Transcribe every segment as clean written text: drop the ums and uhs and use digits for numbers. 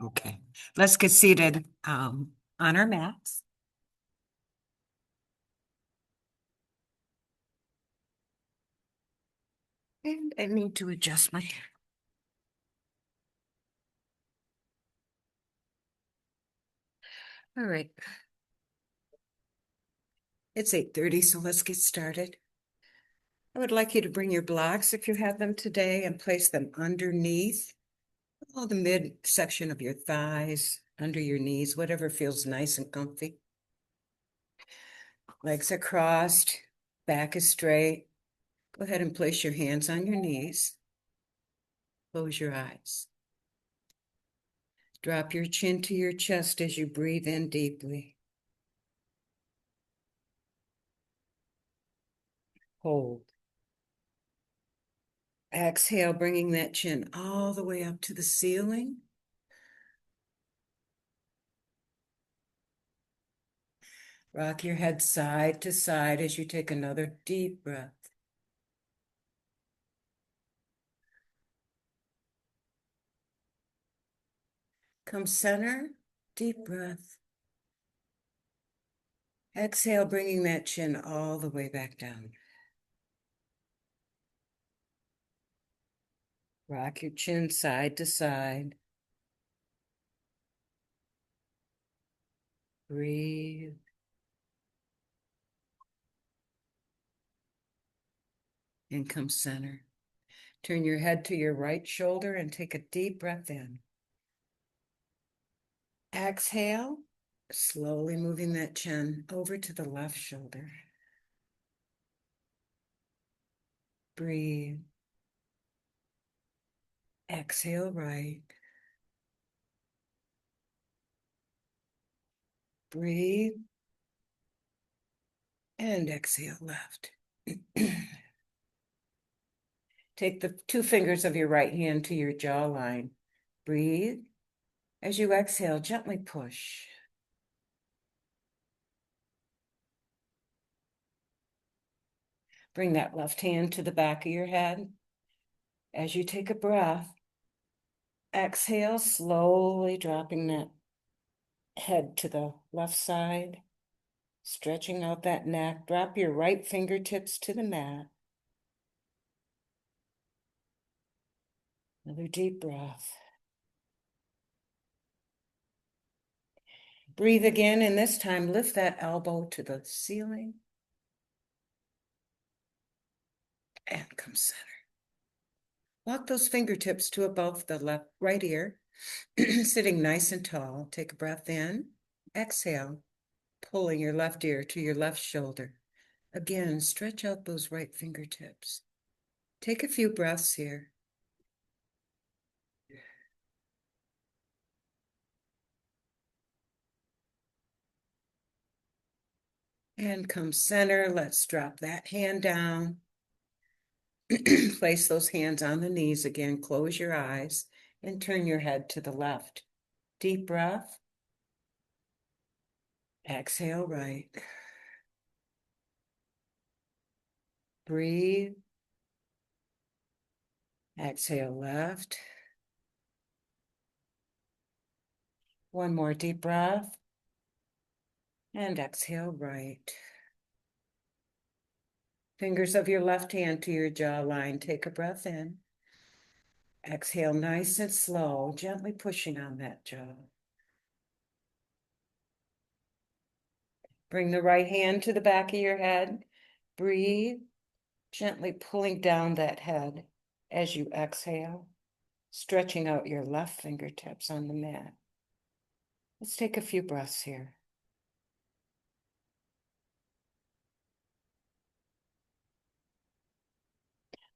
Okay, let's get seated on our mats. And I need to adjust my hair. All right. It's 8:30, so let's get started. I would like you to bring your blocks, if you have them today, and place them underneath the midsection of your thighs, under your knees, whatever feels nice and comfy. Legs are crossed, back is straight. Go ahead and place your hands on your knees. Close your eyes. Drop your chin to your chest as you breathe in deeply. Hold. Exhale, bringing that chin all the way up to the ceiling. Rock your head side to side as you take another deep breath. Come center, deep breath. Exhale, bringing that chin all the way back down. Rock your chin side to side. Breathe. And come center. Turn your head to your right shoulder and take a deep breath in. Exhale, slowly moving that chin over to the left shoulder. Breathe. Exhale right. Breathe. And exhale left. Take the two fingers of your right hand to your jawline. Breathe. As you exhale, gently push. Bring that left hand to the back of your head. As you take a breath, exhale, slowly dropping that head to the left side, stretching out that neck. Drop your right fingertips to the mat. Another deep breath. Breathe again, and this time lift that elbow to the ceiling and come center. Walk those fingertips to above the right ear, sitting nice and tall. Take a breath in, exhale, pulling your left ear to your left shoulder. Again, stretch out those right fingertips. Take a few breaths here. And come center. Let's drop that hand down. Place those hands on the knees again. Close your eyes and turn your head to the left. Deep breath. Exhale right. Breathe. Exhale left. One more deep breath. And exhale right. Fingers of your left hand to your jawline. Take a breath in. Exhale nice and slow, gently pushing on that jaw. Bring the right hand to the back of your head. Breathe, gently pulling down that head as you exhale, stretching out your left fingertips on the mat. Let's take a few breaths here.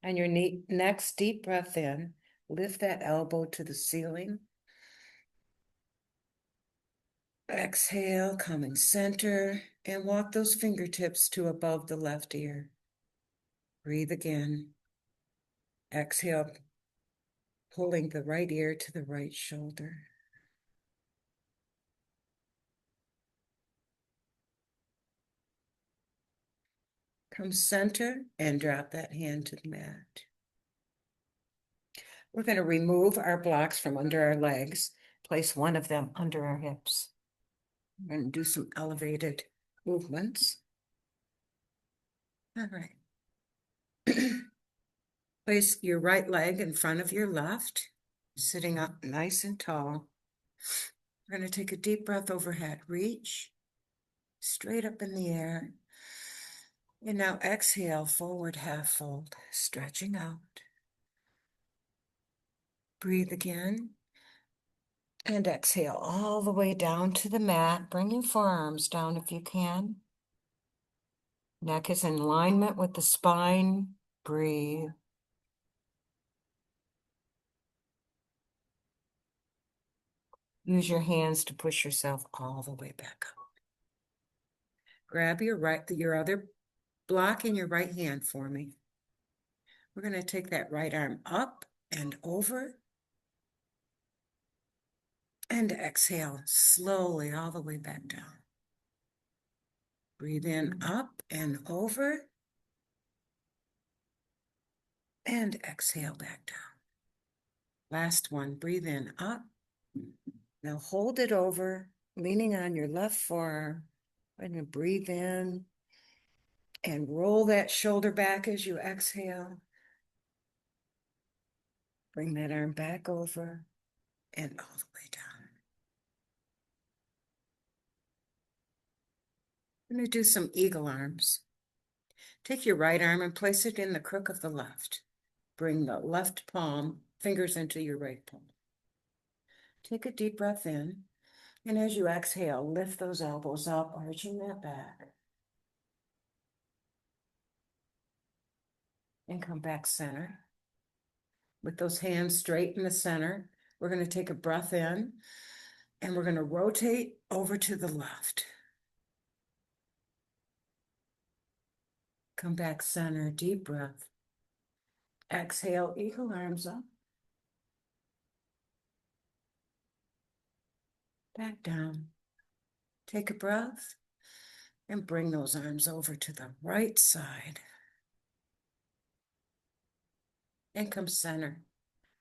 On your next deep breath in, lift that elbow to the ceiling. Exhale, coming center, and walk those fingertips to above the left ear. Breathe again. Exhale, pulling the right ear to the right shoulder. Come center and drop that hand to the mat. We're going to remove our blocks from under our legs. Place one of them under our hips. We're going to do some elevated movements. All right. Place your right leg in front of your left, sitting up nice and tall. We're going to take a deep breath overhead. Reach straight up in the air. And now exhale, forward half fold, stretching out. Breathe again. And exhale all the way down to the mat. Bring your forearms down if you can. Neck is in alignment with the spine. Breathe. Use your hands to push yourself all the way back up. Grab your other block in your right hand for me. We're going to take that right arm up and over. And exhale slowly all the way back down. Breathe in up and over. And exhale back down. Last one, breathe in up. Now hold it over, leaning on your left forearm. I'm going to breathe in and roll that shoulder back as you exhale. Bring that arm back over and all the way down. I'm going to do some eagle arms. Take your right arm and place it in the crook of the left. Bring the left palm, fingers into your right palm. Take a deep breath in, and as you exhale, lift those elbows up, arching that back. And come back center. With those hands straight in the center, we're going to take a breath in, and we're going to rotate over to the left. Come back center, deep breath. Exhale, eagle arms up. Back down. Take a breath and bring those arms over to the right side. And come center.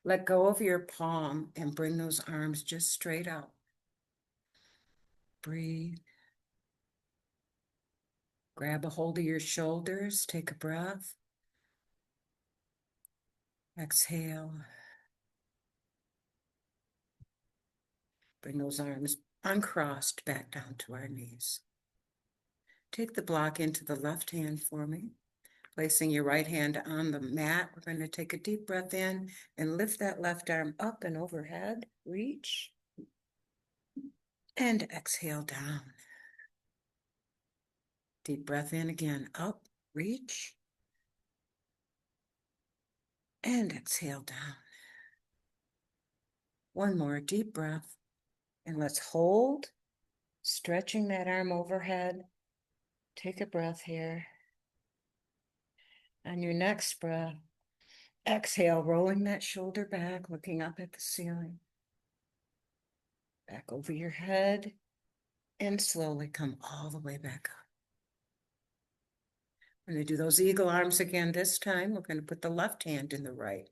Let go of your palm and bring those arms just straight out. Breathe. Grab a hold of your shoulders. Take a breath. Exhale. Bring those arms uncrossed back down to our knees. Take the block into the left hand for me. Placing your right hand on the mat, we're going to take a deep breath in and lift that left arm up and overhead. Reach. And exhale down. Deep breath in again. Up. Reach. And exhale down. One more deep breath. And let's hold, stretching that arm overhead. Take a breath here. On your next breath, exhale, rolling that shoulder back, looking up at the ceiling. Back over your head, and slowly come all the way back up. We're going to do those eagle arms again. This time, we're going to put the left hand in the right.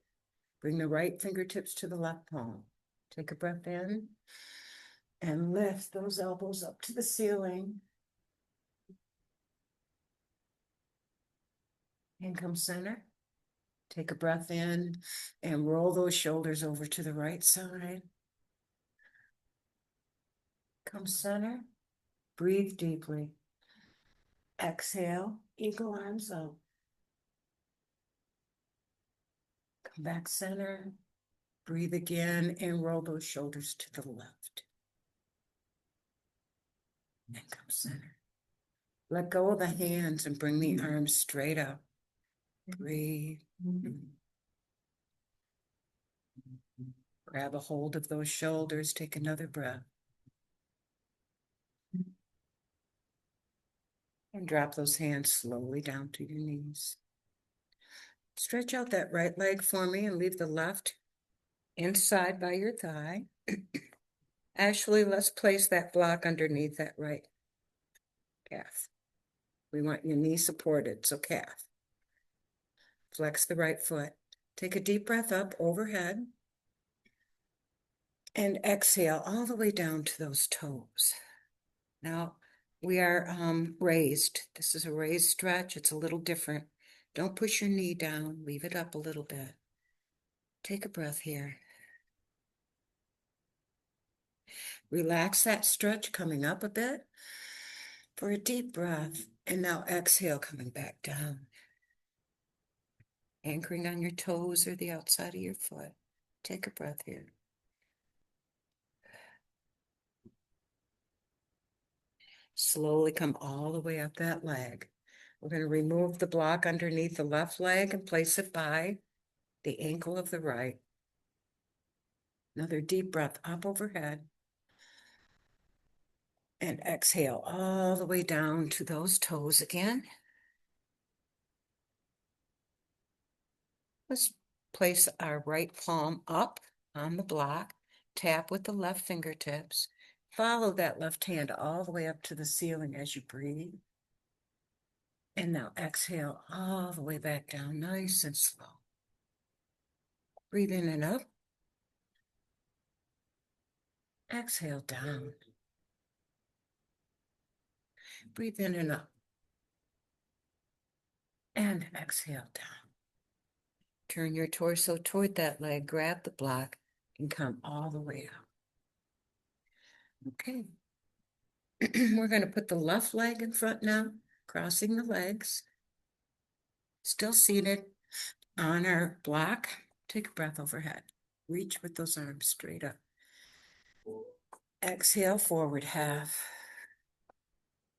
Bring the right fingertips to the left palm. Take a breath in, and lift those elbows up to the ceiling. And come center. Take a breath in and roll those shoulders over to the right side. Come center. Breathe deeply. Exhale, eagle arms up. Come back center. Breathe again and roll those shoulders to the left. And come center. Let go of the hands and bring the arms straight up. Breathe. Grab a hold of those shoulders. Take another breath. And drop those hands slowly down to your knees. Stretch out that right leg for me and leave the left inside by your thigh. Actually, let's place that block underneath that right calf. We want your knee supported, so calf. Flex the right foot. Take a deep breath up overhead. And exhale all the way down to those toes. Now we are raised. This is a raised stretch. It's a little different. Don't push your knee down. Leave it up a little bit. Take a breath here. Relax that stretch, coming up a bit for a deep breath. And now exhale, coming back down. Anchoring on your toes or the outside of your foot. Take a breath here. Slowly come all the way up that leg. We're going to remove the block underneath the left leg and place it by the ankle of the right. Another deep breath up overhead. And exhale all the way down to those toes again. Let's place our right palm up on the block. Tap with the left fingertips. Follow that left hand all the way up to the ceiling as you breathe. And now exhale all the way back down, nice and slow. Breathe in and up. Exhale down. Breathe in and up. And exhale down. Turn your torso toward that leg, grab the block, and come all the way up. Okay. We're going to put the left leg in front now, crossing the legs. Still seated on our block. Take a breath overhead. Reach with those arms straight up. Exhale, forward half.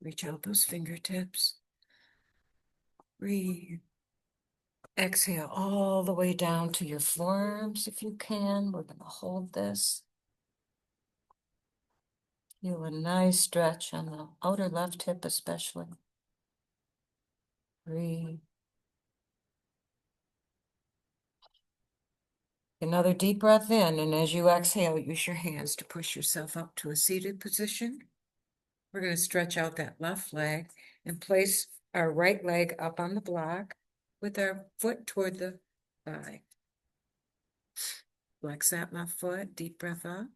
Reach out those fingertips. Breathe. Exhale all the way down to your forearms if you can. We're going to hold this. Feel a nice stretch on the outer left hip especially. Breathe. Another deep breath in, and as you exhale, use your hands to push yourself up to a seated position. We're going to stretch out that left leg and place our right leg up on the block with our foot toward the thigh. Flex that left foot, deep breath up.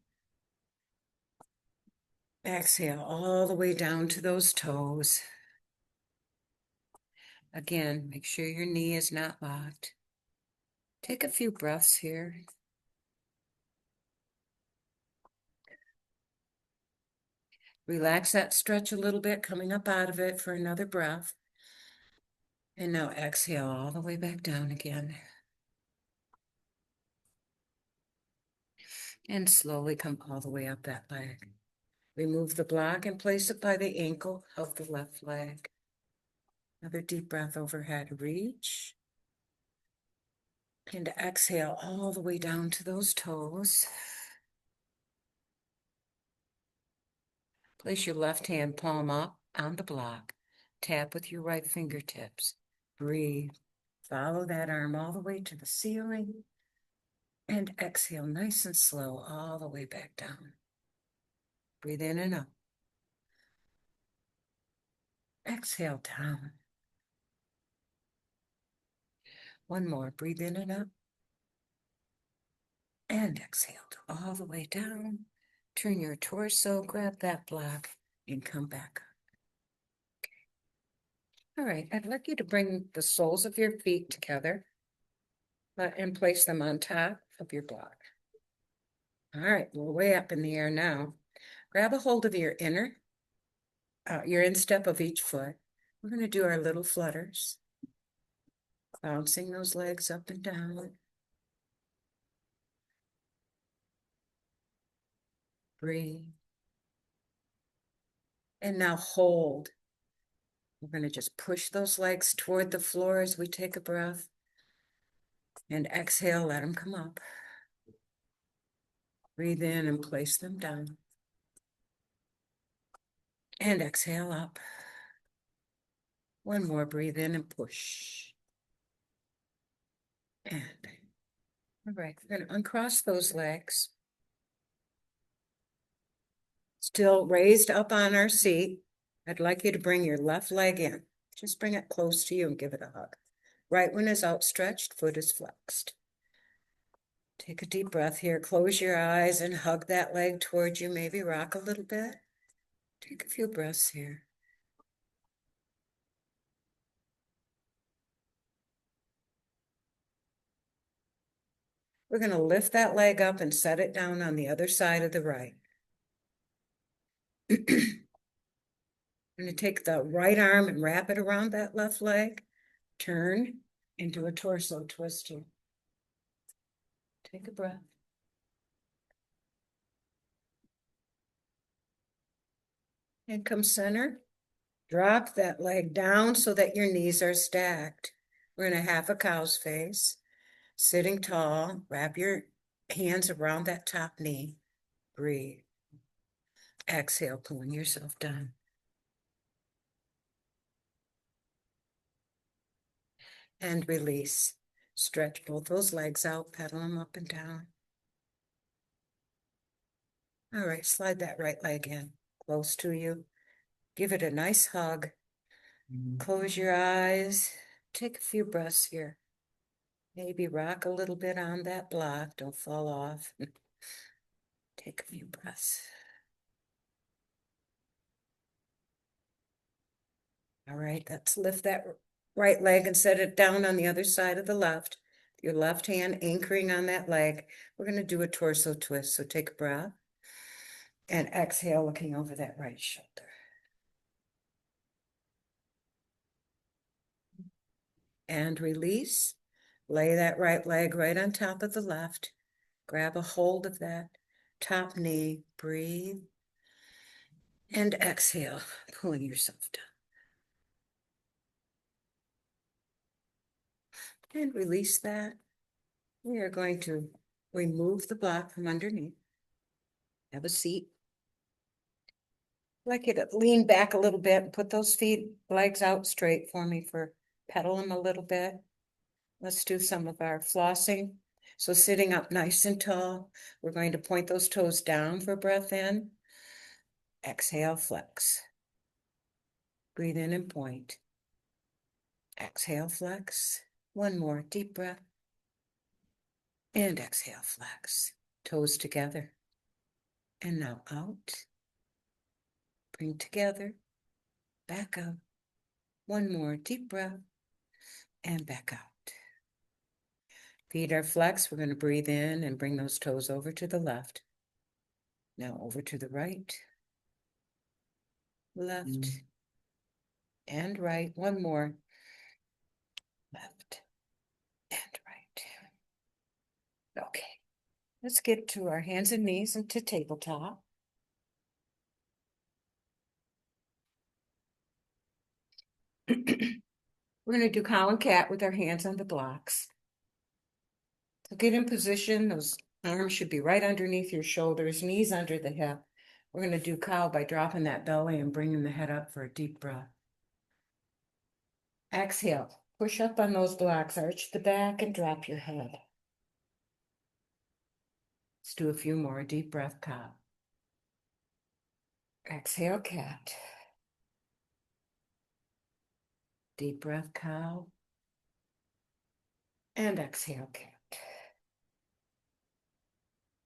Exhale all the way down to those toes. Again, make sure your knee is not locked. Take a few breaths here. Relax that stretch a little bit, coming up out of it for another breath. And now exhale all the way back down again. And slowly come all the way up that leg. Remove the block and place it by the ankle of the left leg. Another deep breath overhead. Reach. And exhale all the way down to those toes. Place your left hand palm up on the block. Tap with your right fingertips. Breathe. Follow that arm all the way to the ceiling. And exhale nice and slow all the way back down. Breathe in and up. Exhale down. One more. Breathe in and up. And exhale all the way down. Turn your torso, grab that block, and come back up. Okay. All right, I'd like you to bring the soles of your feet together and place them on top of your block. All right, we're way up in the air now. Grab a hold of your instep of each foot. We're going to do our little flutters, bouncing those legs up and down. Breathe. And now hold. We're going to just push those legs toward the floor as we take a breath. And exhale, let them come up. Breathe in and place them down. And exhale up. One more, breathe in and push. And, all right, we're going to uncross those legs. Still raised up on our seat. I'd like you to bring your left leg in. Just bring it close to you and give it a hug. Right one is outstretched, foot is flexed. Take a deep breath here. Close your eyes and hug that leg towards you. Maybe rock a little bit. Take a few breaths here. We're going to lift that leg up and set it down on the other side of the right. I'm going to take the right arm and wrap it around that left leg. Turn into a torso twister. Take a breath. And come center. Drop that leg down so that your knees are stacked. We're in a half a cow's face. Sitting tall, wrap your hands around that top knee. Breathe. Exhale, pulling yourself down. And release. Stretch both those legs out, pedal them up and down. All right, slide that right leg in, close to you. Give it a nice hug. Close your eyes. Take a few breaths here. Maybe rock a little bit on that block. Don't fall off. Take a few breaths. All right, let's lift that right leg and set it down on the other side of the left. Your left hand anchoring on that leg. We're going to do a torso twist. So take a breath and exhale, looking over that right shoulder. And release. Lay that right leg right on top of the left. Grab a hold of that top knee. Breathe. And exhale, pulling yourself down. And release that. We are going to remove the block from underneath. Have a seat. I'd like you to lean back a little bit and put those legs out straight for me pedal them a little bit. Let's do some of our flossing. So sitting up nice and tall, we're going to point those toes down for breath in. Exhale, flex. Breathe in and point. Exhale, flex. One more deep breath. And exhale, flex. Toes together. And now out. Bring together. Back up. One more deep breath. And back out. Feet are flexed. We're going to breathe in and bring those toes over to the left. Now over to the right. Left. And right. One more. Left and right. Okay. Let's get to our hands and knees and to tabletop. We're going to do cow and cat with our hands on the blocks. So get in position. Those arms should be right underneath your shoulders, knees under the hip. We're going to do cow by dropping that belly and bringing the head up for a deep breath. Exhale. Push up on those blocks, arch the back, and drop your head. Let's do a few more. Deep breath, cow. Exhale, cat. Deep breath, cow. And exhale, cat.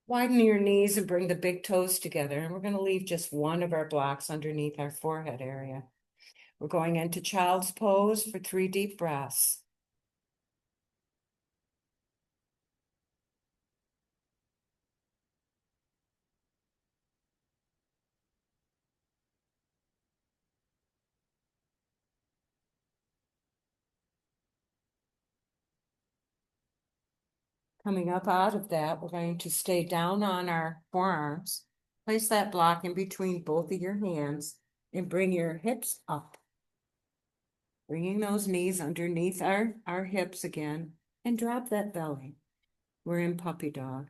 Widen your knees and bring the big toes together. And we're going to leave just one of our blocks underneath our forehead area. We're going into child's pose for 3 deep breaths. Coming up out of that, we're going to stay down on our forearms. Place that block in between both of your hands and bring your hips up. Bringing those knees underneath our hips again and drop that belly. We're in puppy dog.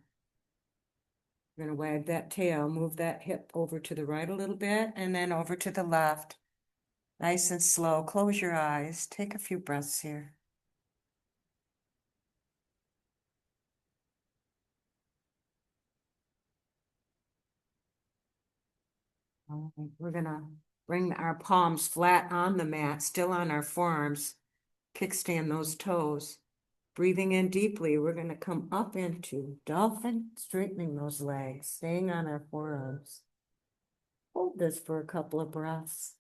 We're going to wag that tail, move that hip over to the right a little bit and then over to the left. Nice and slow. Close your eyes. Take a few breaths here. We're going to bring our palms flat on the mat, still on our forearms. Kickstand those toes. Breathing in deeply, we're going to come up into dolphin, straightening those legs, staying on our forearms. Hold this for a couple of breaths.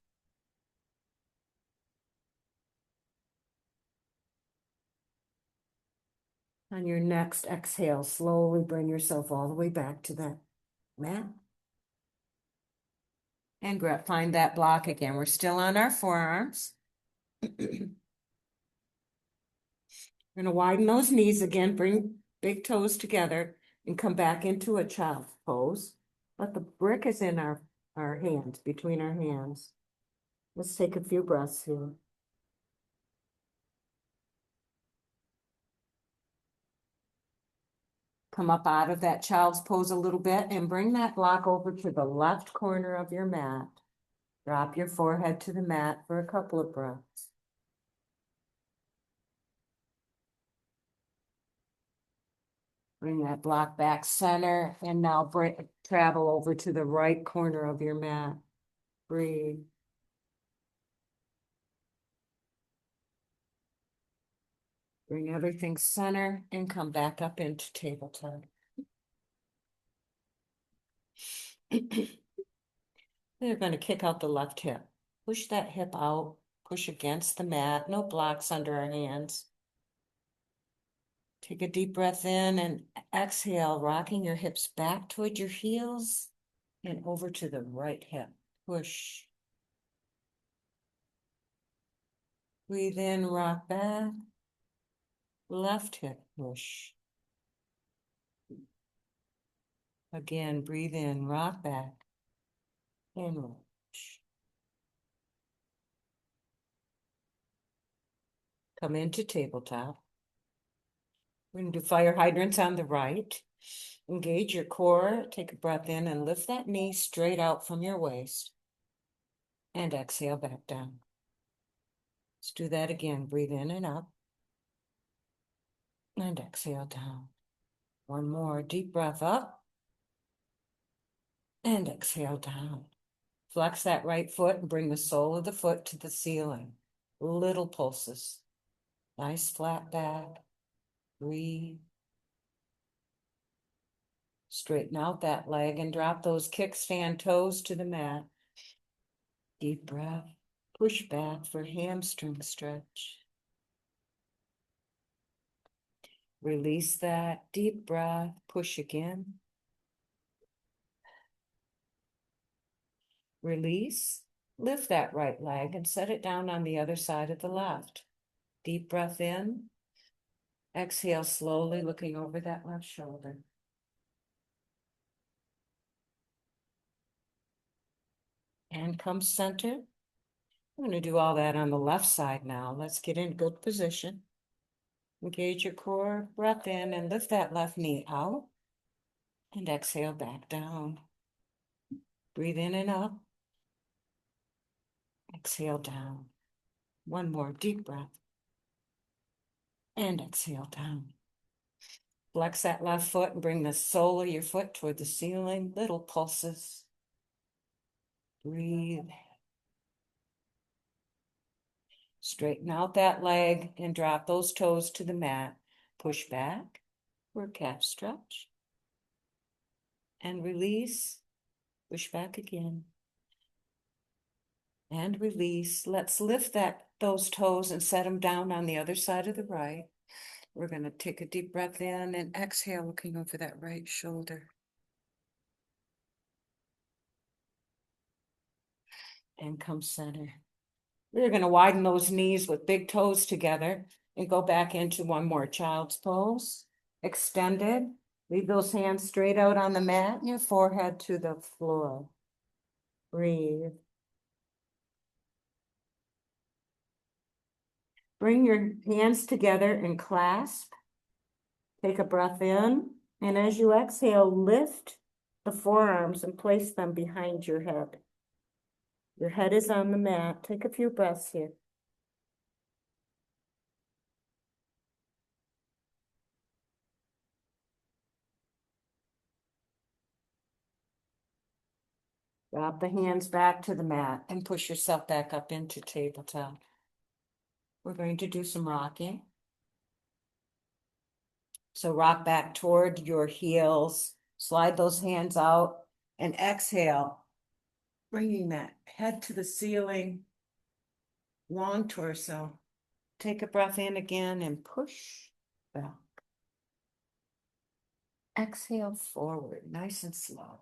On your next exhale, slowly bring yourself all the way back to that mat. And find that block again. We're still on our forearms. We're going to widen those knees again, bring big toes together, and come back into a child's pose. But the brick is in our hands, between our hands. Let's take a few breaths here. Come up out of that child's pose a little bit and bring that block over to the left corner of your mat. Drop your forehead to the mat for a couple of breaths. Bring that block back center and now travel over to the right corner of your mat. Breathe. Bring everything center and come back up into tabletop. We're going to kick out the left hip. Push that hip out. Push against the mat. No blocks under our hands. Take a deep breath in and exhale, rocking your hips back toward your heels and over to the right hip. Push. Breathe in, rock back. Left hip, push. Again, breathe in, rock back, and push. Come into tabletop. We're going to do fire hydrants on the right. Engage your core. Take a breath in and lift that knee straight out from your waist. And exhale back down. Let's do that again. Breathe in and up. And exhale down. One more deep breath up. And exhale down. Flex that right foot and bring the sole of the foot to the ceiling. Little pulses. Nice flat back. Breathe. Straighten out that leg and drop those kickstand toes to the mat. Deep breath. Push back for hamstring stretch. Release that. Deep breath. Push again. Release. Lift that right leg and set it down on the other side of the left. Deep breath in. Exhale slowly, looking over that left shoulder. And come center. I'm going to do all that on the left side now. Let's get in good position. Engage your core, breath in, and lift that left knee out. And exhale back down. Breathe in and up. Exhale down. One more deep breath. And exhale down. Flex that left foot and bring the sole of your foot toward the ceiling. Little pulses. Breathe. Straighten out that leg and drop those toes to the mat. Push back for a calf stretch. And release. Push back again. And release. Let's lift those toes and set them down on the other side of the right. We're going to take a deep breath in and exhale, looking over that right shoulder. And come center. We're going to widen those knees with big toes together and go back into one more child's pose. Extended. Leave those hands straight out on the mat and your forehead to the floor. Breathe. Bring your hands together and clasp. Take a breath in, and as you exhale, lift the forearms and place them behind your head. Your head is on the mat. Take a few breaths here. Drop the hands back to the mat and push yourself back up into tabletop. We're going to do some rocking. So rock back toward your heels, slide those hands out, and exhale, bringing that head to the ceiling, long torso. Take a breath in again and push back. Exhale forward, nice and slow.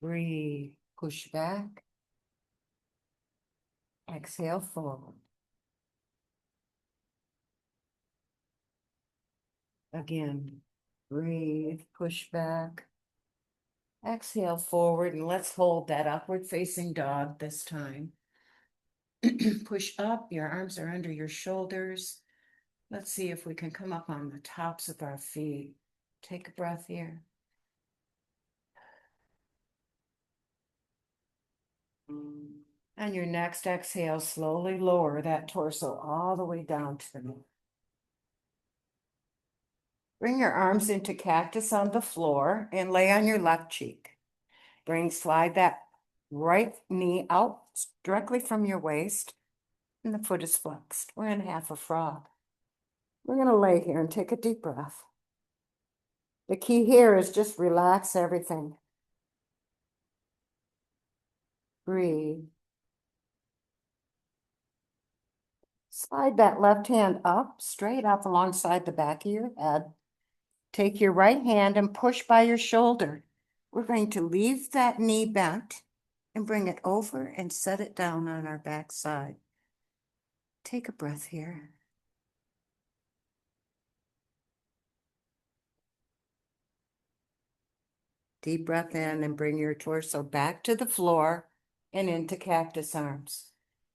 Breathe, push back. Exhale forward. Again, breathe, push back. Exhale forward, and let's hold that upward facing dog this time. Push up, your arms are under your shoulders. Let's see if we can come up on the tops of our feet. Take a breath here. On your next exhale, slowly lower that torso all the way down to the knee. Bring your arms into cactus on the floor and lay on your left cheek. Slide that right knee out directly from your waist, and the foot is flexed. We're in half a frog. We're going to lay here and take a deep breath. The key here is just relax everything. Breathe. Slide that left hand up, straight up alongside the back of your head. Take your right hand and push by your shoulder. We're going to leave that knee bent and bring it over and set it down on our back side. Take a breath here. Deep breath in and bring your torso back to the floor and into cactus arms.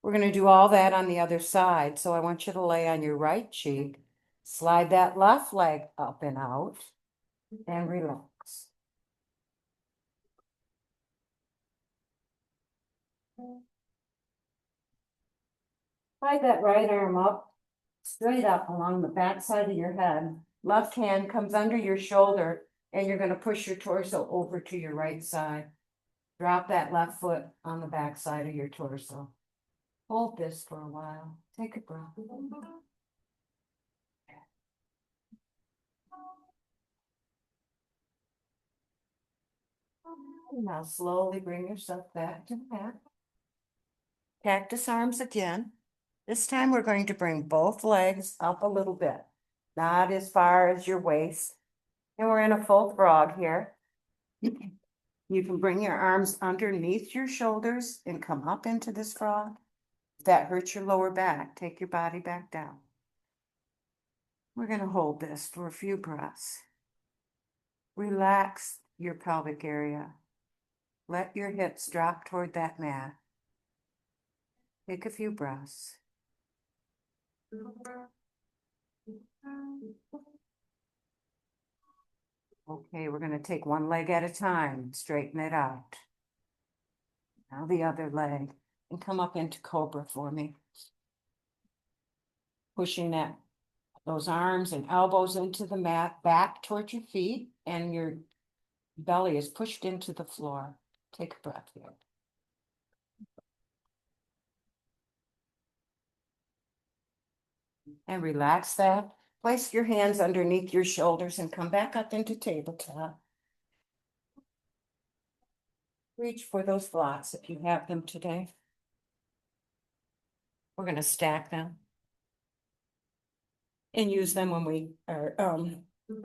We're going to do all that on the other side. So I want you to lay on your right cheek, slide that left leg up and out, and relax. Slide that right arm up, straight up along the back side of your head. Left hand comes under your shoulder, and you're going to push your torso over to your right side. Drop that left foot on the back side of your torso. Hold this for a while. Take a breath. Now slowly bring yourself back to the mat. Cactus arms again. This time we're going to bring both legs up a little bit, not as far as your waist. And we're in a full frog here. You can bring your arms underneath your shoulders and come up into this frog. If that hurts your lower back, take your body back down. We're going to hold this for a few breaths. Relax your pelvic area. Let your hips drop toward that mat. Take a few breaths. Okay, we're going to take one leg at a time, straighten it out. Now the other leg, and come up into cobra for me. Pushing those arms and elbows into the mat, back towards your feet, and your belly is pushed into the floor. Take a breath here. And relax that. Place your hands underneath your shoulders and come back up into tabletop. Reach for those blocks if you have them today. We're going to stack them and use them when we are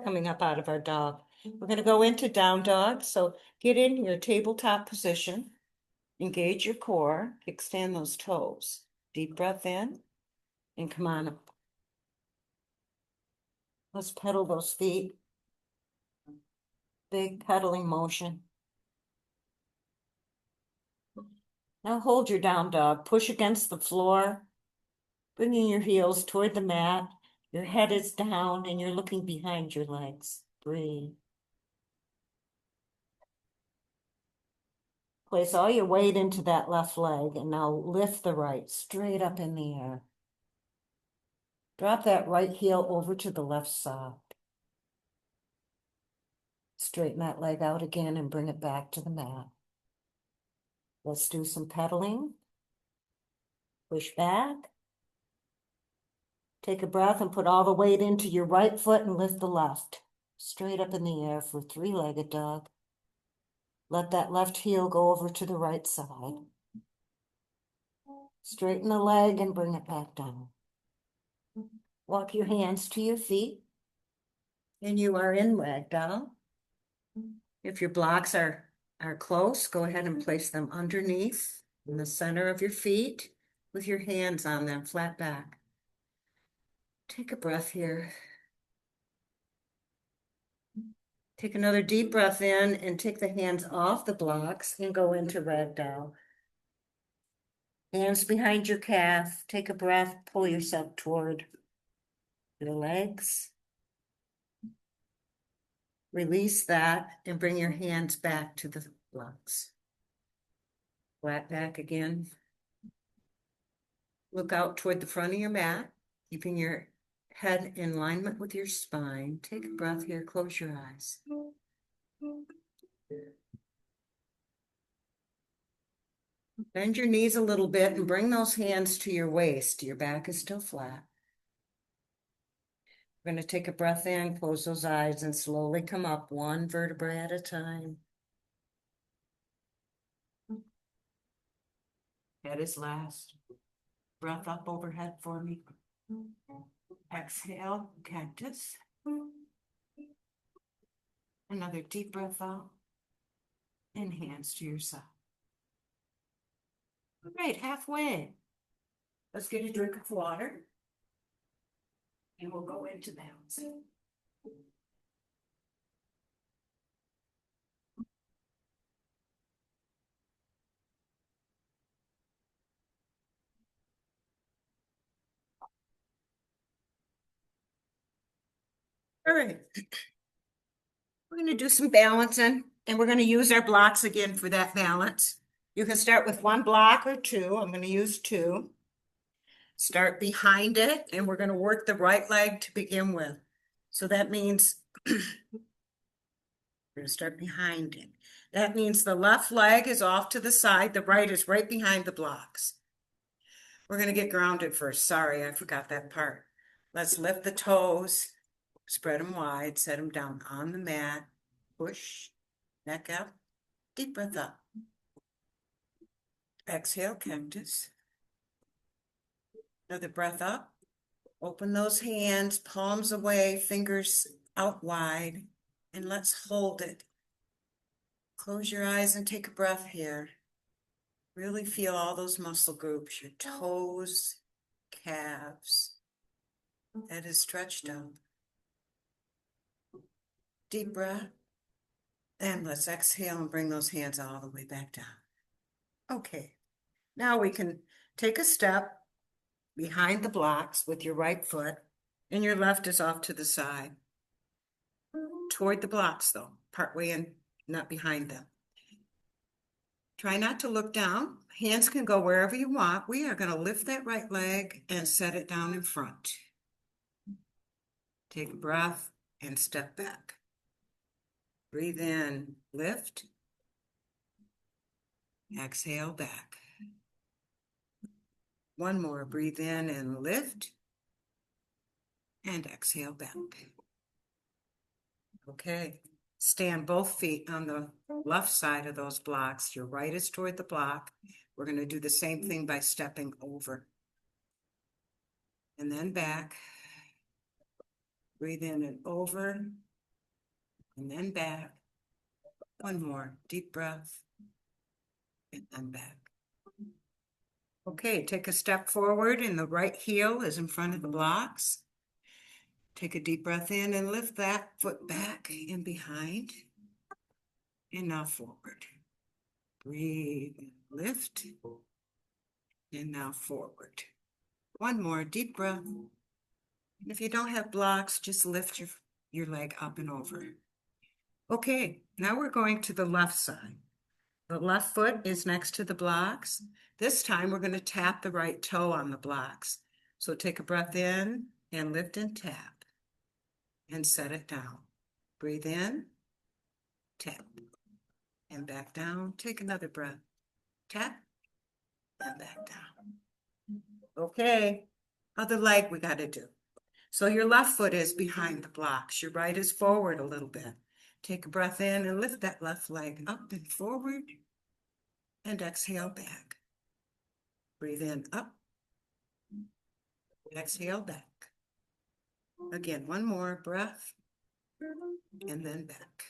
coming up out of our dog. We're going to go into down dog. So get in your tabletop position, engage your core, kickstand those toes. Deep breath in and come on up. Let's pedal those feet. Big pedaling motion. Now hold your down dog. Push against the floor, bringing your heels toward the mat. Your head is down and you're looking behind your legs. Breathe. Place all your weight into that left leg and now lift the right straight up in the air. Drop that right heel over to the left side. Straighten that leg out again and bring it back to the mat. Let's do some pedaling. Push back. Take a breath and put all the weight into your right foot and lift the left. Straight up in the air for three-legged dog. Let that left heel go over to the right side. Straighten the leg and bring it back down. Walk your hands to your feet. And you are in ragdoll. If your blocks are close, go ahead and place them underneath in the center of your feet with your hands on them, flat back. Take a breath here. Take another deep breath in and take the hands off the blocks and go into ragdoll. Hands behind your calf. Take a breath, pull yourself toward your legs. Release that and bring your hands back to the blocks. Flat back again. Look out toward the front of your mat, keeping your head in alignment with your spine. Take a breath here, close your eyes. Bend your knees a little bit and bring those hands to your waist. Your back is still flat. We're going to take a breath in, close those eyes, and slowly come up one vertebrae at a time. Head is last. Breath up overhead for me. Exhale, cactus. Another deep breath out. And hands to your side. All right, halfway. Let's get a drink of water. And we'll go into balancing. All right. We're going to do some balancing, and we're going to use our blocks again for that balance. You can start with one block or two. I'm going to use two. Start behind it, and we're going to work the right leg to begin with. So that means we're going to start behind it. That means the left leg is off to the side. The right is right behind the blocks. We're going to get grounded first. Sorry, I forgot that part. Let's lift the toes, spread them wide, set them down on the mat. Push, neck up, deep breath up. Exhale, cactus. Another breath up. Open those hands, palms away, fingers out wide, and let's hold it. Close your eyes and take a breath here. Really feel all those muscle groups, your toes, calves. That is stretched out. Deep breath. And let's exhale and bring those hands all the way back down. Okay, now we can take a step behind the blocks with your right foot, and your left is off to the side. Toward the blocks though, partway in, not behind them. Try not to look down. Hands can go wherever you want. We are going to lift that right leg and set it down in front. Take a breath and step back. Breathe in, lift. Exhale back. One more, breathe in and lift. And exhale back. Okay, stand both feet on the left side of those blocks. Your right is toward the block. We're going to do the same thing by stepping over. And then back. Breathe in and over. And then back. One more, deep breath. And then back. Okay, take a step forward and the right heel is in front of the blocks. Take a deep breath in and lift that foot back and behind. And now forward. Breathe, lift. And now forward. One more deep breath. And if you don't have blocks, just lift your leg up and over. Okay, now we're going to the left side. The left foot is next to the blocks. This time we're going to tap the right toe on the blocks. So take a breath in and lift and tap. And set it down. Breathe in, tap. And back down. Take another breath. Tap. And back down. Okay. other leg we got to do. So your left foot is behind the blocks. Your right is forward a little bit. Take a breath in and lift that left leg up and forward. And exhale back. Breathe in up. Exhale back. Again, one more breath. And then back.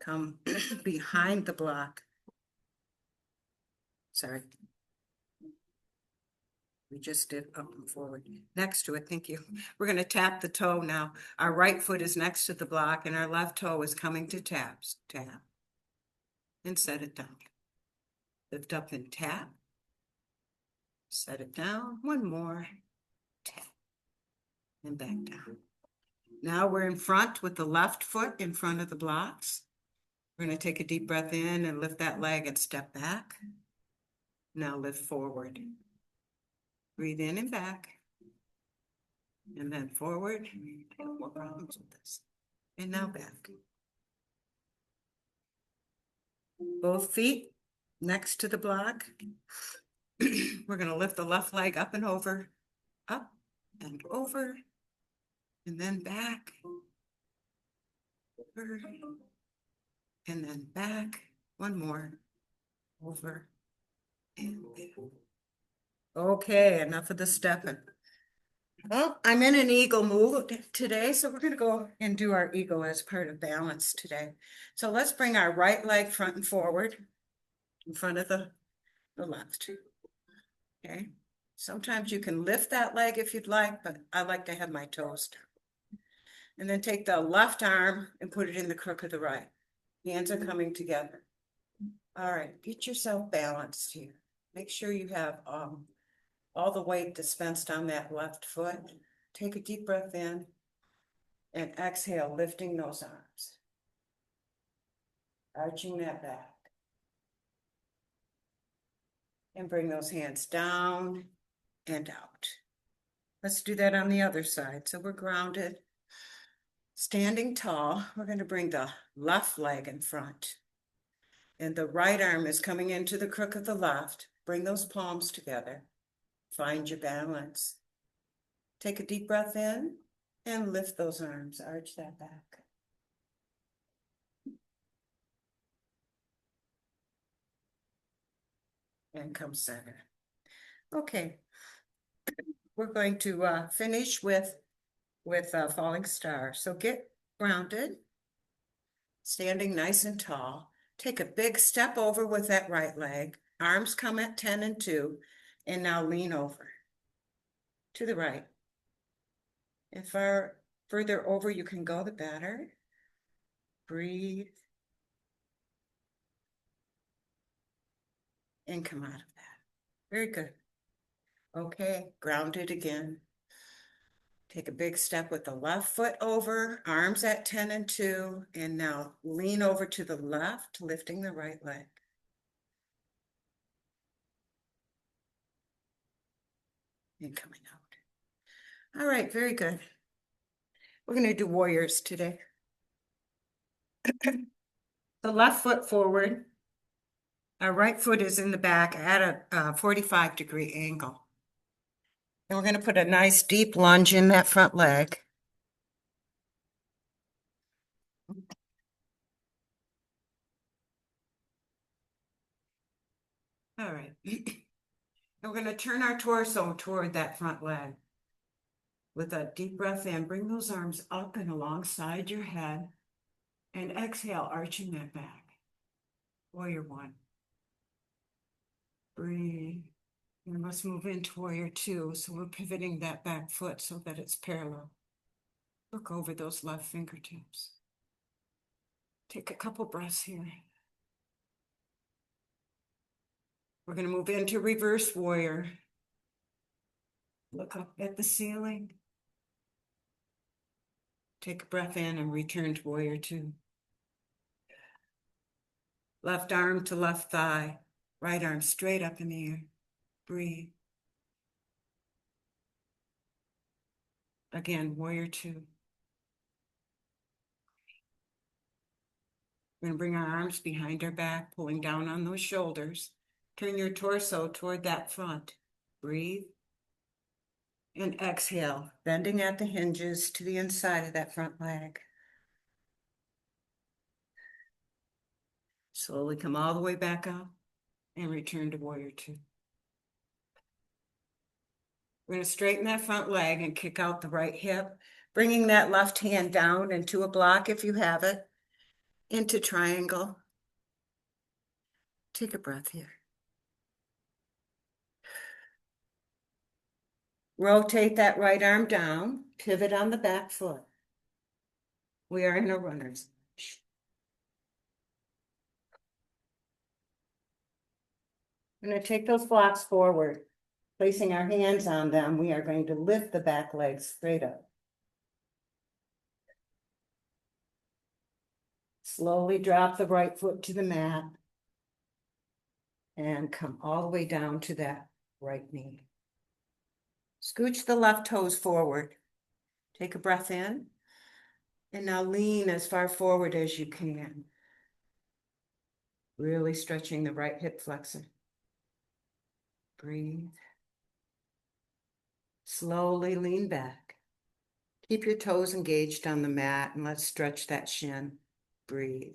Come behind the block. Sorry. We just did up and forward. Next to it, thank you. We're going to tap the toe now. Our right foot is next to the block and our left toe is coming to taps. Tap. And set it down. Lift up and tap. Set it down. One more. Tap. And back down. Now we're in front with the left foot in front of the blocks. We're going to take a deep breath in and lift that leg and step back. Now lift forward. Breathe in and back. And then forward. No more problems with this. And now back. Both feet next to the block. We're going to lift the left leg up and over. Up and over. And then back. Over. And then back. One more. Over. And back. Okay, enough of the stepping. Well, I'm in an eagle mood today, so we're going to go and do our eagle as part of balance today. So let's bring our right leg front and forward in front of the left. Okay. Sometimes you can lift that leg if you'd like, but I like to have my toes down. And then take the left arm and put it in the crook of the right. Hands are coming together. All right, get yourself balanced here. Make sure you have all the weight dispensed on that left foot. Take a deep breath in and exhale, lifting those arms. Arching that back. And bring those hands down and out. Let's do that on the other side. So we're grounded. Standing tall, we're going to bring the left leg in front. And the right arm is coming into the crook of the left. Bring those palms together. Find your balance. Take a deep breath in and lift those arms. Arch that back. And come center. Okay. We're going to finish with falling star. So get grounded. Standing nice and tall. Take a big step over with that right leg. Arms come at 10 and 2. And now lean over to the right. And further over you can go, the better. Breathe. And come out of that. Very good. Okay, grounded again. Take a big step with the left foot over, arms at 10 and 2. And now lean over to the left, lifting the right leg. And coming out. All right, very good. We're going to do warriors today. The left foot forward. Our right foot is in the back at a 45-degree angle. And we're going to put a nice deep lunge in that front leg. All right. And we're going to turn our torso toward that front leg. With a deep breath in, bring those arms up and alongside your head. And exhale, arching that back. Warrior one. Breathe. And let's move into warrior two. So we're pivoting that back foot so that it's parallel. Look over those left fingertips. Take a couple breaths here. We're going to move into reverse warrior. Look up at the ceiling. Take a breath in and return to warrior two. Left arm to left thigh. Right arm straight up in the air. Breathe. Again, warrior two. We're going to bring our arms behind our back, pulling down on those shoulders. Turn your torso toward that front. Breathe. And exhale, bending at the hinges to the inside of that front leg. Slowly come all the way back up and return to warrior two. We're going to straighten that front leg and kick out the right hip, bringing that left hand down into a block if you have it, into triangle. Take a breath here. Rotate that right arm down, pivot on the back foot. We are in a runner's lunge. We're going to take those blocks forward. Placing our hands on them, we are going to lift the back leg straight up. Slowly drop the right foot to the mat and come all the way down to that right knee. Scooch the left toes forward. Take a breath in. And now lean as far forward as you can. Really stretching the right hip flexor. Breathe. Slowly lean back. Keep your toes engaged on the mat and let's stretch that shin. Breathe.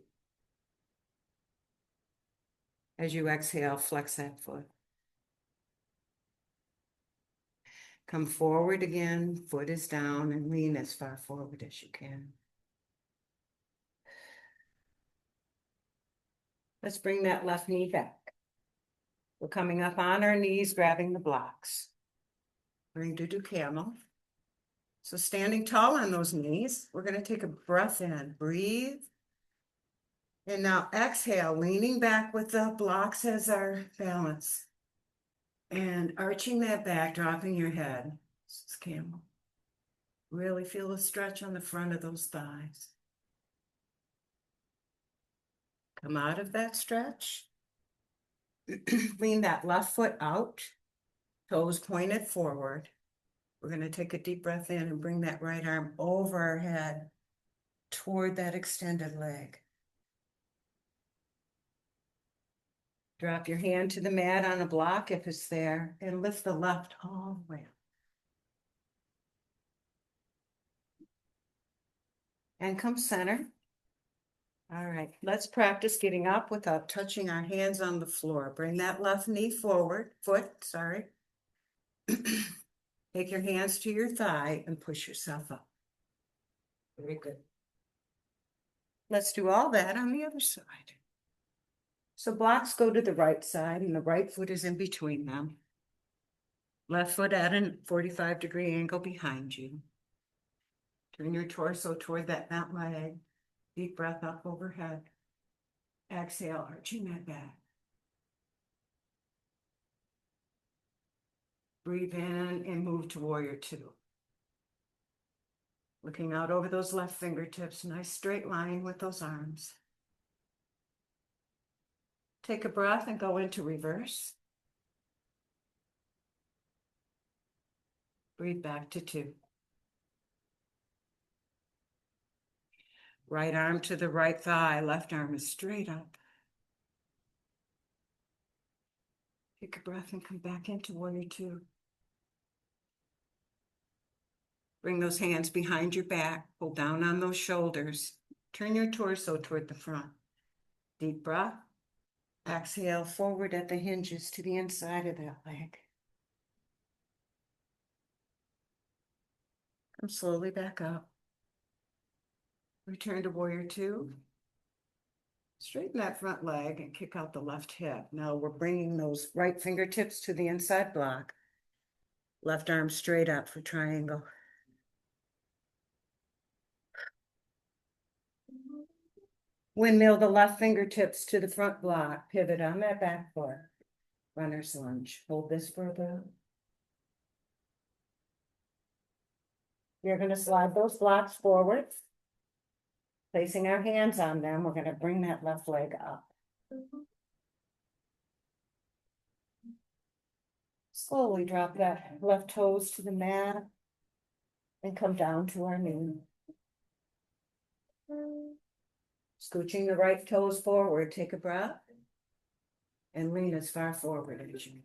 As you exhale, flex that foot. Come forward again, foot is down, and lean as far forward as you can. Let's bring that left knee back. We're coming up on our knees, grabbing the blocks. We're going to do camel. So standing tall on those knees, we're going to take a breath in, breathe. And now exhale, leaning back with the blocks as our balance. And arching that back, dropping your head. This is camel. Really feel the stretch on the front of those thighs. Come out of that stretch. Lean that left foot out, toes pointed forward. We're going to take a deep breath in and bring that right arm over our head toward that extended leg. Drop your hand to the mat on a block if it's there and lift the left all the way up. And come center. All right, let's practice getting up without touching our hands on the floor. Bring that left knee forward, sorry. Take your hands to your thigh and push yourself up. Very good. Let's do all that on the other side. So blocks go to the right side and the right foot is in between them. Left foot at a 45-degree angle behind you. Turn your torso toward that front leg. Deep breath up overhead. Exhale, arching that back. Breathe in and move to warrior two. Looking out over those left fingertips, nice straight line with those arms. Take a breath and go into reverse. Breathe back to two. Right arm to the right thigh, left arm is straight up. Take a breath and come back into warrior two. Bring those hands behind your back, pull down on those shoulders. Turn your torso toward the front. Deep breath. Exhale forward at the hinges to the inside of that leg. Come slowly back up. Return to warrior two. Straighten that front leg and kick out the left hip. Now we're bringing those right fingertips to the inside block. Left arm straight up for triangle. Windmill the left fingertips to the front block. Pivot on that back foot. Runner's lunge. Hold this for the. You're going to slide those blocks forward. Placing our hands on them, we're going to bring that left leg up. Slowly drop that left toes to the mat and come down to our knee. Scooching the right toes forward, take a breath and lean as far forward as you need.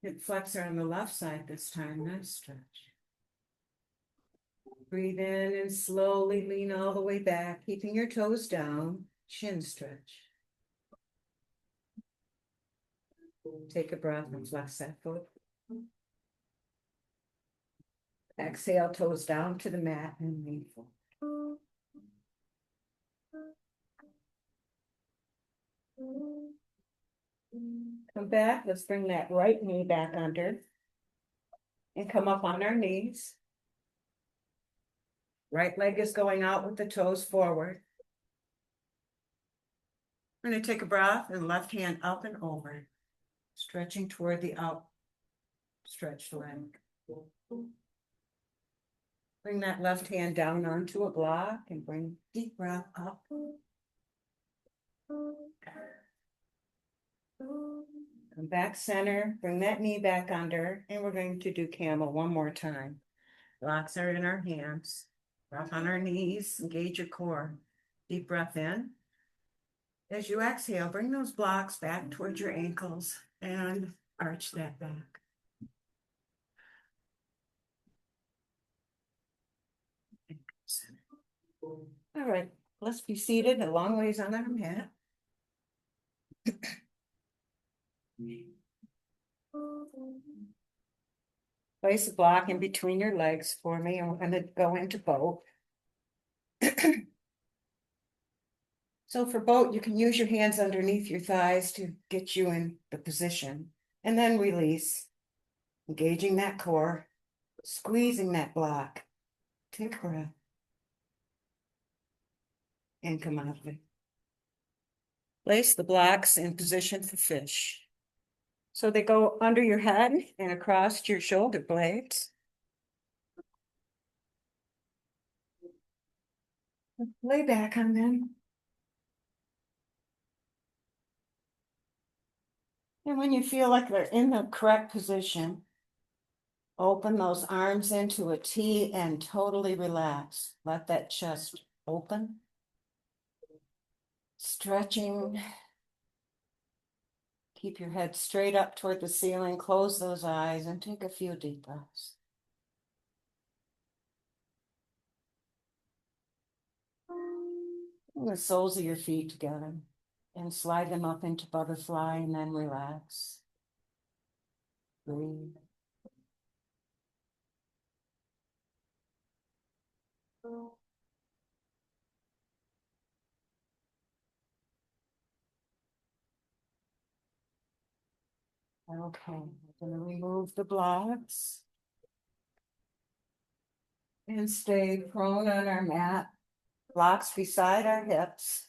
Hip flexor on the left side this time, nice stretch. Breathe in and slowly lean all the way back, keeping your toes down, chin stretch. Take a breath and flex that foot. Exhale, toes down to the mat and lean forward. Come back, let's bring that right knee back under and come up on our knees. Right leg is going out with the toes forward. We're going to take a breath and left hand up and over, stretching toward the out stretched leg. Bring that left hand down onto a block and bring deep breath up. Come back center, bring that knee back under, and we're going to do camel one more time. Blocks are in our hands, breath on our knees, engage your core. Deep breath in. As you exhale, bring those blocks back towards your ankles and arch that back. All right, let's be seated a long ways on our mat. Place a block in between your legs for me, and we're going to go into boat. So for boat, you can use your hands underneath your thighs to get you in the position, and then release, engaging that core, squeezing that block. Take a breath, and come out of it. Place the blocks in position for fish. So they go under your head and across your shoulder blades. Lay back on them. And when you feel like they're in the correct position, open those arms into a T and totally relax. Let that chest open. Stretching. Keep your head straight up toward the ceiling. Close those eyes and take a few deep breaths. Bring the soles of your feet together and slide them up into butterfly and then relax. Breathe. Okay, we're going to remove the blocks and stay prone on our mat, blocks beside our hips.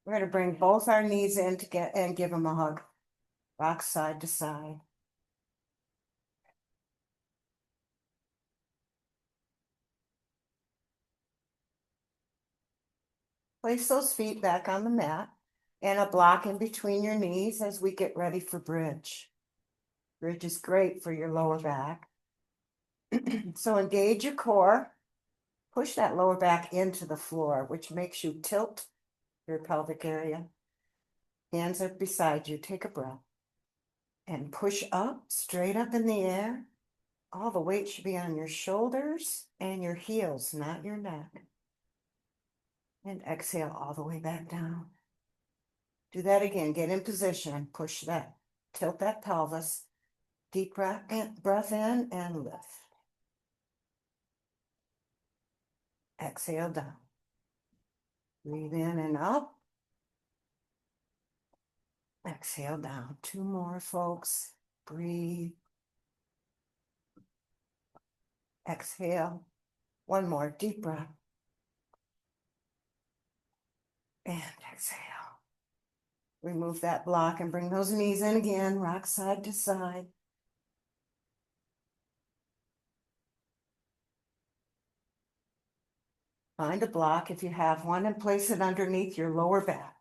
We're going to bring both our knees in to get and give them a hug, rock side to side. Place those feet back on the mat and a block in between your knees as we get ready for bridge. Bridge is great for your lower back. So engage your core, push that lower back into the floor, which makes you tilt your pelvic area. Hands are beside you. Take a breath and push up, straight up in the air. All the weight should be on your shoulders and your heels, not your neck. And exhale all the way back down. Do that again. Get in position. Push that. Tilt that pelvis. Deep breath in and lift. Exhale down. Breathe in and up. Exhale down. Two more, folks. Breathe. Exhale. One more. Deep breath. And exhale. Remove that block and bring those knees in again. Rock side to side. Find a block if you have one and place it underneath your lower back.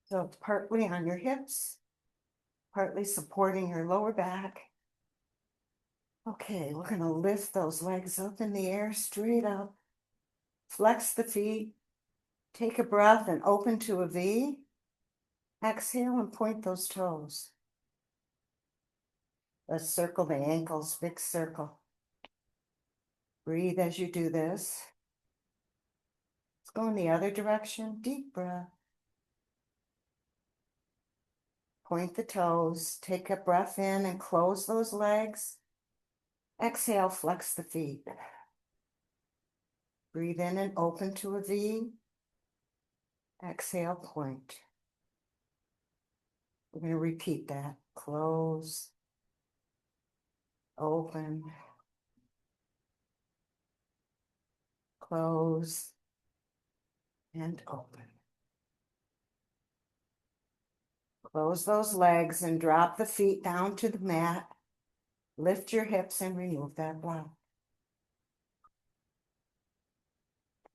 So it's partly on your hips, partly supporting your lower back. Okay, we're going to lift those legs up in the air, straight up. Flex the feet. Take a breath and open to a V. Exhale and point those toes. Let's circle the ankles, big circle. Breathe as you do this. Let's go in the other direction. Deep breath. Point the toes. Take a breath in and close those legs. Exhale, flex the feet. Breathe in and open to a V. Exhale, point. We're going to repeat that. Close. Open. Close. And open. Close those legs and drop the feet down to the mat. Lift your hips and remove that block.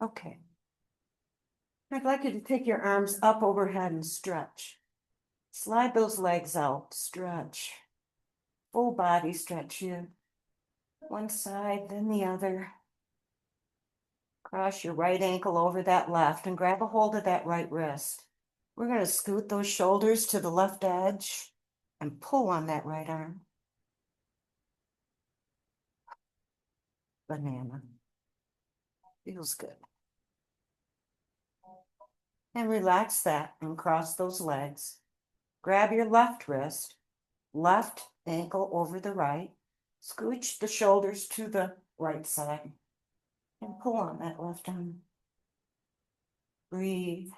Okay. I'd like you to take your arms up overhead and stretch. Slide those legs out, stretch. Full body stretch here. One side, then the other. Cross your right ankle over that left and grab a hold of that right wrist. We're going to scoot those shoulders to the left edge and pull on that right arm. Banana. Feels good. And relax that and cross those legs. Grab your left wrist, left ankle over the right. Scooch the shoulders to the right side and pull on that left arm. Breathe.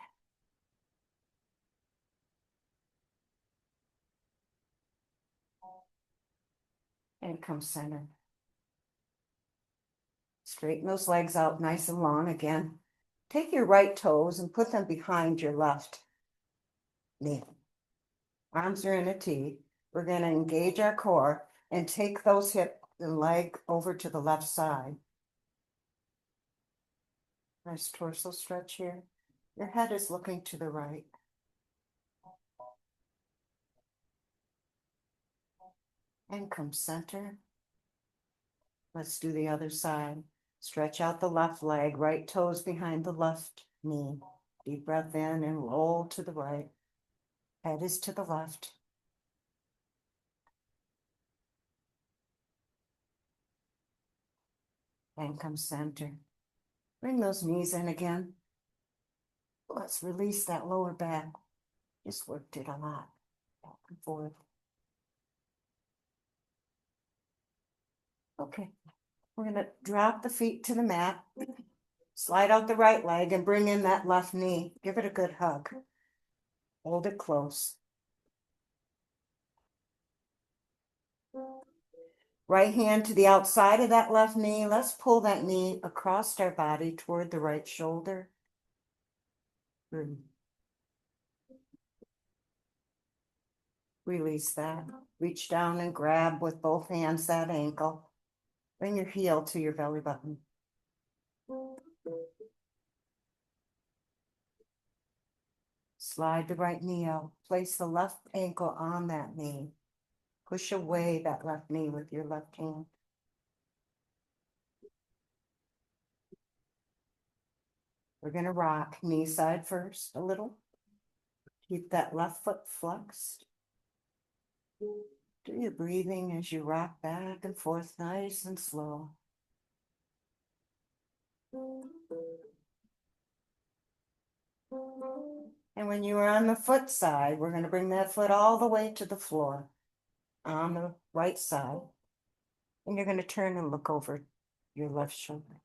And come center. Straighten those legs out nice and long again. Take your right toes and put them behind your left knee. Arms are in a T. We're going to engage our core and take those hip and leg over to the left side. Nice torso stretch here. Your head is looking to the right. And come center. Let's do the other side. Stretch out the left leg, right toes behind the left knee. Deep breath in and roll to the right. Head is to the left. And come center. Bring those knees in again. Let's release that lower back. Just worked it a lot. Back and forth. Okay. We're going to drop the feet to the mat. Slide out the right leg and bring in that left knee. Give it a good hug. Hold it close. Right hand to the outside of that left knee. Let's pull that knee across our body toward the right shoulder. Release that. Reach down and grab with both hands that ankle. Bring your heel to your belly button. Slide the right knee out. Place the left ankle on that knee. Push away that left knee with your left hand. We're going to rock knee side first a little. Keep that left foot flexed. Do your breathing as you rock back and forth nice and slow. And when you are on the foot side, we're going to bring that foot all the way to the floor on the right side. And you're going to turn and look over your left shoulder.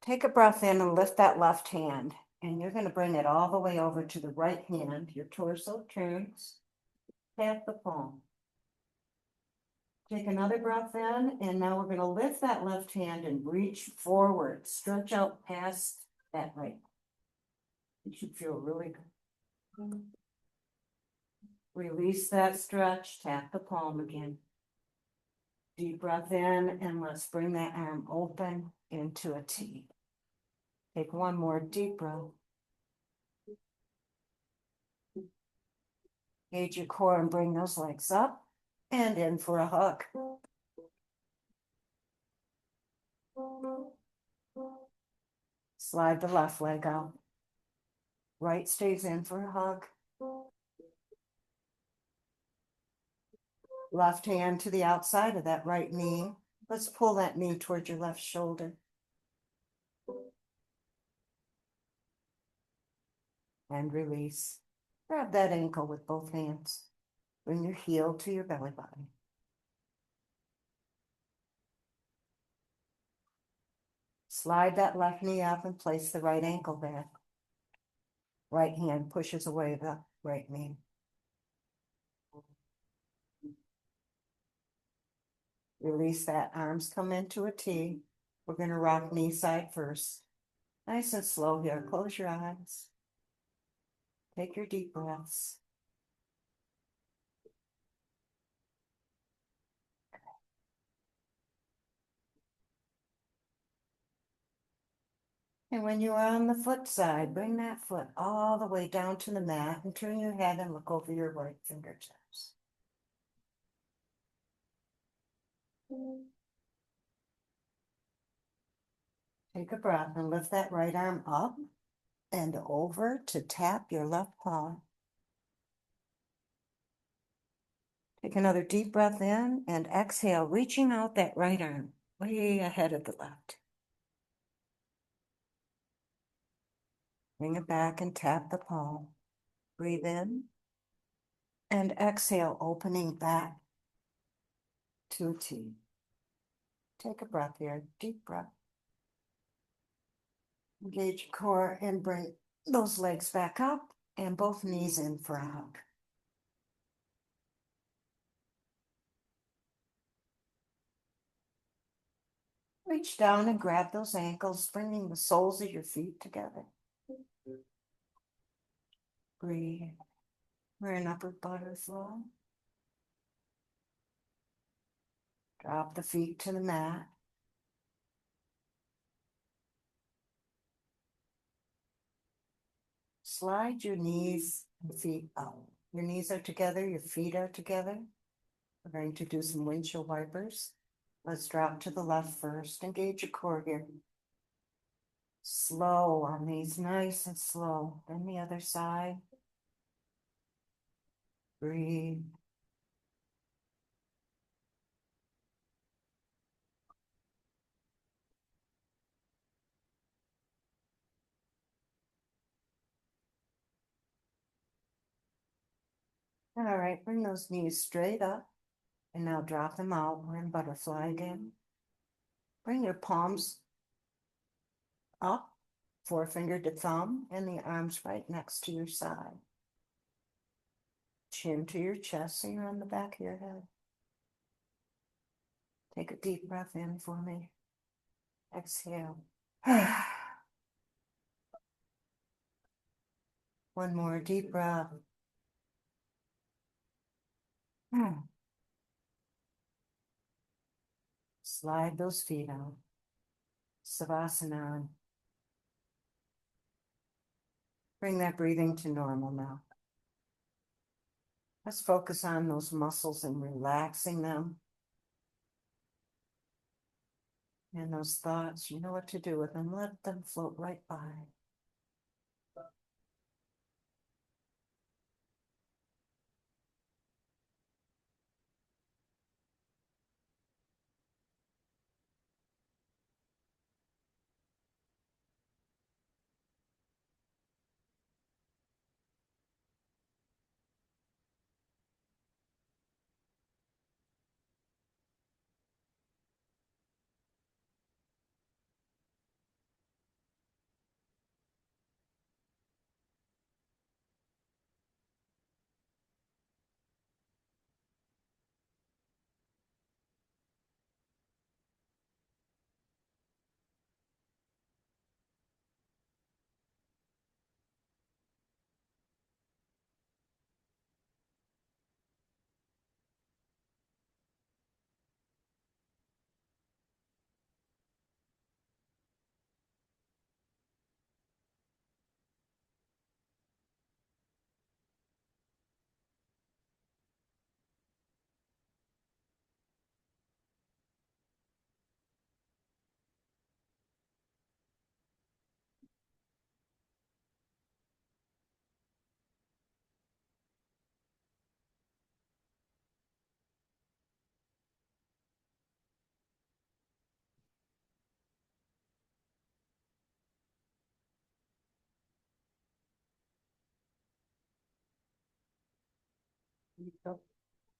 Take a breath in and lift that left hand. And you're going to bring it all the way over to the right hand. Your torso turns. Tap the palm. Take another breath in, and now we're going to lift that left hand and reach forward. Stretch out past that right. It should feel really good. Release that stretch. Tap the palm again. Deep breath in, and let's bring that arm open into a T. Take one more deep breath. Engage your core and bring those legs up and in for a hug. Slide the left leg out. Right stays in for a hug. Left hand to the outside of that right knee. Let's pull that knee towards your left shoulder. And release. Grab that ankle with both hands. Bring your heel to your belly button. Slide that left knee up and place the right ankle there. Right hand pushes away the right knee. Release that, arms come into a T. We're going to rock knee side first. Nice and slow here. Close your eyes. Take your deep breaths. And when you are on the foot side, bring that foot all the way down to the mat and turn your head and look over your right fingertips. Take a breath and lift that right arm up and over to tap your left paw. Take another deep breath in and exhale, reaching out that right arm way ahead of the left. Bring it back and tap the palm. Breathe in and exhale, opening back to a T. Take a breath here, deep breath. Engage your core and bring those legs back up and both knees in for a hug. Reach down and grab those ankles, bringing the soles of your feet together. Breathe. We're in upward butterfly. Drop the feet to the mat. Slide your knees and feet out. Your knees are together, your feet are together. We're going to do some windshield wipers. Let's drop to the left first. Engage your core here. Slow on these, nice and slow. Then the other side. Breathe. All right, bring those knees straight up and now drop them out. We're in butterfly again. Bring your palms up, forefinger to thumb, and the arms right next to your side. Chin to your chest so you're on the back of your head. Take a deep breath in for me. Exhale. One more deep breath. Slide those feet out. Savasana. Bring that breathing to normal now. Let's focus on those muscles and relaxing them. And those thoughts, you know what to do with them. Let them float right by.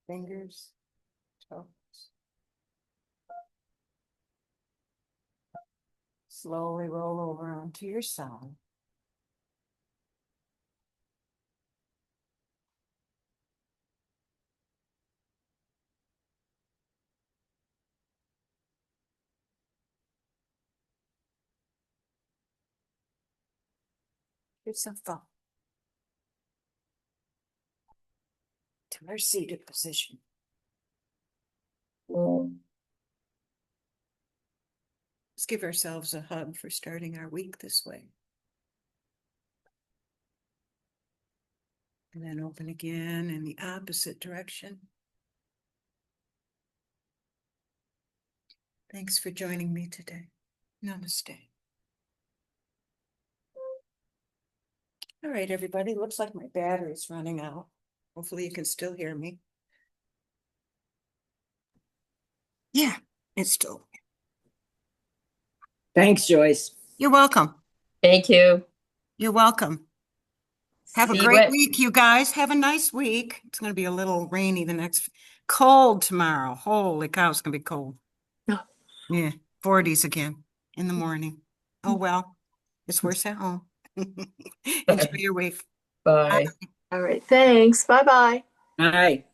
Fingers, toes. Slowly roll over onto your side. Yourself up to our seated position. Let's give ourselves a hug for starting our week this way. And then open again in the opposite direction. Thanks for joining me today. Namaste. All right, everybody, looks like my battery's running out. Hopefully you can still hear me. Yeah, it's still. Thanks, Joyce. You're welcome. Thank you. You're welcome. Have a See great what- week, you guys. Have a nice week. It's going to be a little rainy cold tomorrow. Holy cow, it's going to be cold. Oh. Yeah, 40s again in the morning. Oh, well, it's worse at home. Enjoy your week. Bye. All right. Thanks. Bye-bye. Hi.